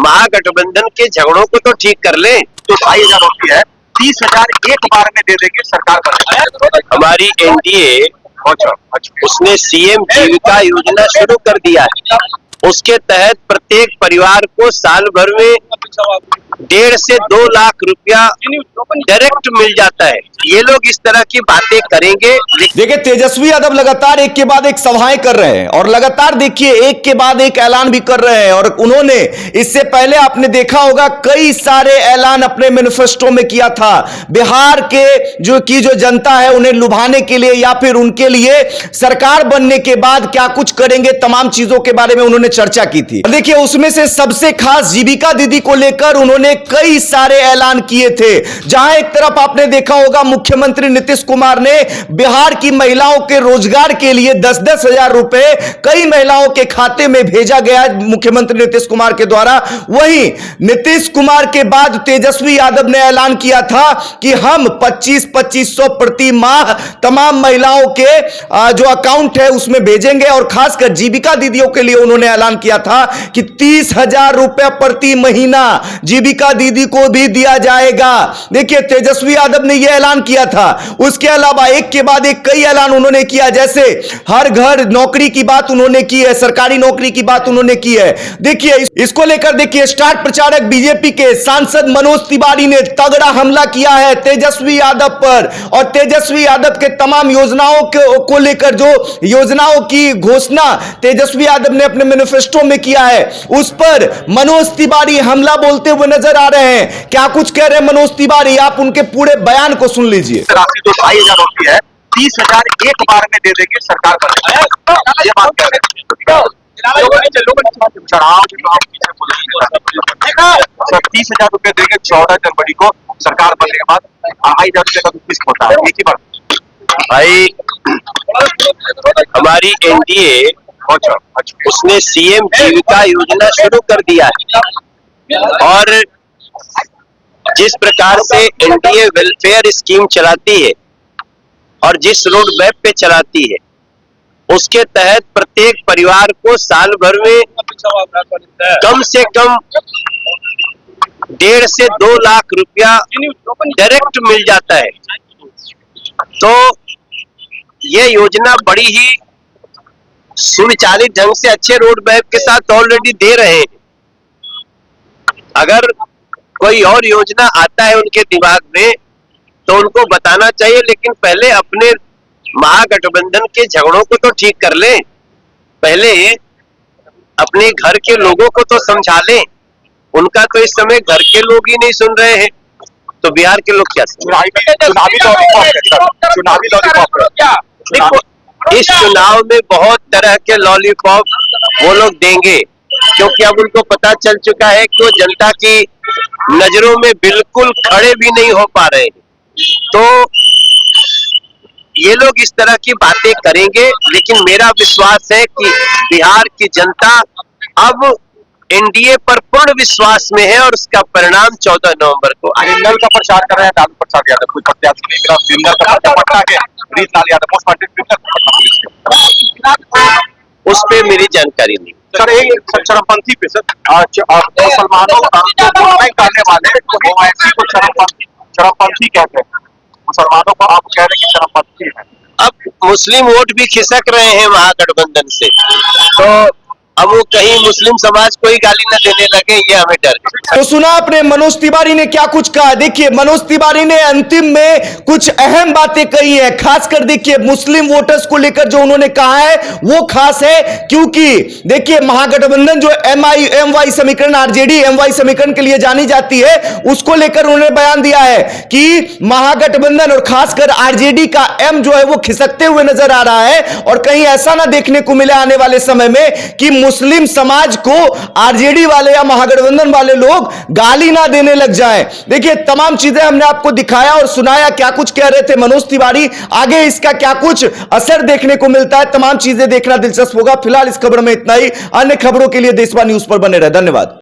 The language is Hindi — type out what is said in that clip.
महागठबंधन के झगड़ों को तो ठीक कर ले। तो 2,500 होती है, 30,000 एक बार में दे देंगे, सरकार बनेगी। हमारी एनडीए उसने सीएम जीविका योजना शुरू कर दिया है। उसके तहत प्रत्येक परिवार को साल भर में 1.5 से 2 लाख रुपया डायरेक्ट मिल जाता है। ये लोग इस तरह की बातें करेंगे। देखिए, तेजस्वी यादव लगातार एक के बाद एक सभाएं कर रहे हैं और लगातार देखिए एक के बाद एक ऐलान भी कर रहे हैं। और उन्होंने इससे पहले आपने देखा होगा कई सारे ऐलान अपने मैनिफेस्टो में किया था। बिहार के जो जनता है उन्हें लुभाने के लिए या फिर उनके लिए सरकार बनने के बाद क्या कुछ करेंगे, तमाम चीजों के बारे में उन्होंने चर्चा की थी। देखिए, उसमें से सबसे खास जीविका दीदी को लेकर उन्होंने कई सारे ऐलान किए थे। जहां एक तरफ आपने देखा होगा मुख्यमंत्री नीतीश कुमार ने बिहार की महिलाओं के रोजगार के लिए 10-10 हजार रुपए कई महिलाओं के खाते में भेजा गया मुख्यमंत्री नीतीश कुमार के द्वारा। वहीं नीतीश कुमार के बाद तेजस्वी यादव ने ऐलान किया था कि हम 2500 प्रति माह तमाम महिलाओं के जो अकाउंट है उसमें भेजेंगे। और खासकर जीविका दीदियों के लिए उन्होंने ऐलान किया था कि 30,000 रुपए प्रति महीना जीविका दीदी को भी दिया जाएगा। देखिए, तेजस्वी यादव ने यह ऐलान किया था। उसके अलावा एक के बाद एक कई ऐलान उन्होंने किया, जैसे हर घर नौकरी की बात उन्होंने की है, सरकारी नौकरी की बात उन्होंने की है। देखिए, इसको लेकर देखिए स्टार प्रचारक बीजेपी के सांसद मनोज तिवारी ने तगड़ा हमला किया है तेजस्वी यादव पर। और तेजस्वी यादव के तमाम योजनाओं को लेकर जो योजनाओं की घोषणा तेजस्वी यादव ने अपने मैनिफेस्टो में किया है उस पर मनोज तिवारी हमला बोलते हुए नजर आ रहे हैं। क्या कुछ कह रहे हैं मनोज तिवारी, आप उनके पूरे बयान को सुन लीजिए। राशि तो 2,500 होती है, 30,000 एक बार में दे देंगे, सरकार बनेगी। ये बात कह रहे हैं। चढ़ाव सर 30,000 रुपए देंगे 14 जनवरी को, सरकार बनने के बाद 2,500 रुपए का किस्त होता है। एक ही बार भाई, हमारी एनडीए उसने सीएम जीविका योजना शुरू कर दिया है। और जिस प्रकार से एनडीए वेलफेयर स्कीम चलाती है और जिस रोड मैप पे चलाती है उसके तहत प्रत्येक परिवार को साल भर में कम से कम 1.5 से 2 लाख रुपया डायरेक्ट मिल जाता है। तो ये योजना बड़ी ही सुविचालित ढंग से अच्छे रोड मैप के साथ ऑलरेडी दे रहे हैं। अगर कोई और योजना आता है उनके दिमाग में तो उनको बताना चाहिए, लेकिन पहले अपने महागठबंधन के झगड़ों को तो ठीक कर लें। पहले अपने घर के लोगों को तो समझा लें। उनका तो इस समय घर के लोग ही नहीं सुन रहे हैं, तो बिहार के लोग क्या देखो, इस चुनाव में बहुत तरह के लॉलीपॉप वो लोग देंगे, क्योंकि अब उनको पता चल चुका है कि वो जनता की नजरों में बिल्कुल खड़े भी नहीं हो पा रहे हैं। तो ये लोग इस तरह की बातें करेंगे, लेकिन मेरा विश्वास है कि बिहार की जनता अब एनडीए पर पूर्ण विश्वास में है और उसका परिणाम 14 नवंबर को नल का प्रचार कर रहे हैं लालू प्रसाद यादव। कोई प्रत्याशी नहीं मिला, सिंगर का पर्चा पटना के रीत यादव उस पे मेरी जानकारी नहीं। सर एक चरमपंथी पे सर मुसलमानों करने वाले ओवैसी को चरमपंथी कहते हैं। मुसलमानों को आप कह रहे हैं कि चरमपंथी है। अब मुस्लिम वोट भी खिसक रहे हैं महागठबंधन से, तो अब वो कहीं मुस्लिम समाज को ही गाली न देने लगे, ये हमें डर है। तो सुना आपने मनोज तिवारी ने क्या कुछ कहा। देखिए, मनोज तिवारी ने अंतिम में कुछ अहम बातें कही है। खासकर देखिए मुस्लिम वोटर्स को लेकर जो उन्होंने कहा है वो खास है, क्योंकि देखिए महागठबंधन जो एमवाई समीकरण आरजेडी एमवाई समीकरण के लिए जानी जाती है उसको लेकर उन्होंने बयान दिया है कि महागठबंधन और खासकर आरजेडी का एम जो है वो खिसकते हुए नजर आ रहा है। और कहीं ऐसा ना देखने को मिले आने वाले समय में कि मुस्लिम समाज को आरजेडी वाले या महागठबंधन वाले लोग गाली ना देने लग जाएं। देखिए, तमाम चीजें हमने आपको दिखाया और सुनाया, क्या कुछ कह रहे थे मनोज तिवारी। आगे इसका क्या कुछ असर देखने को मिलता है, तमाम चीजें देखना दिलचस्प होगा। फिलहाल इस खबर में इतना ही। अन्य खबरों के लिए देशवा न्यूज पर बने रहे। धन्यवाद।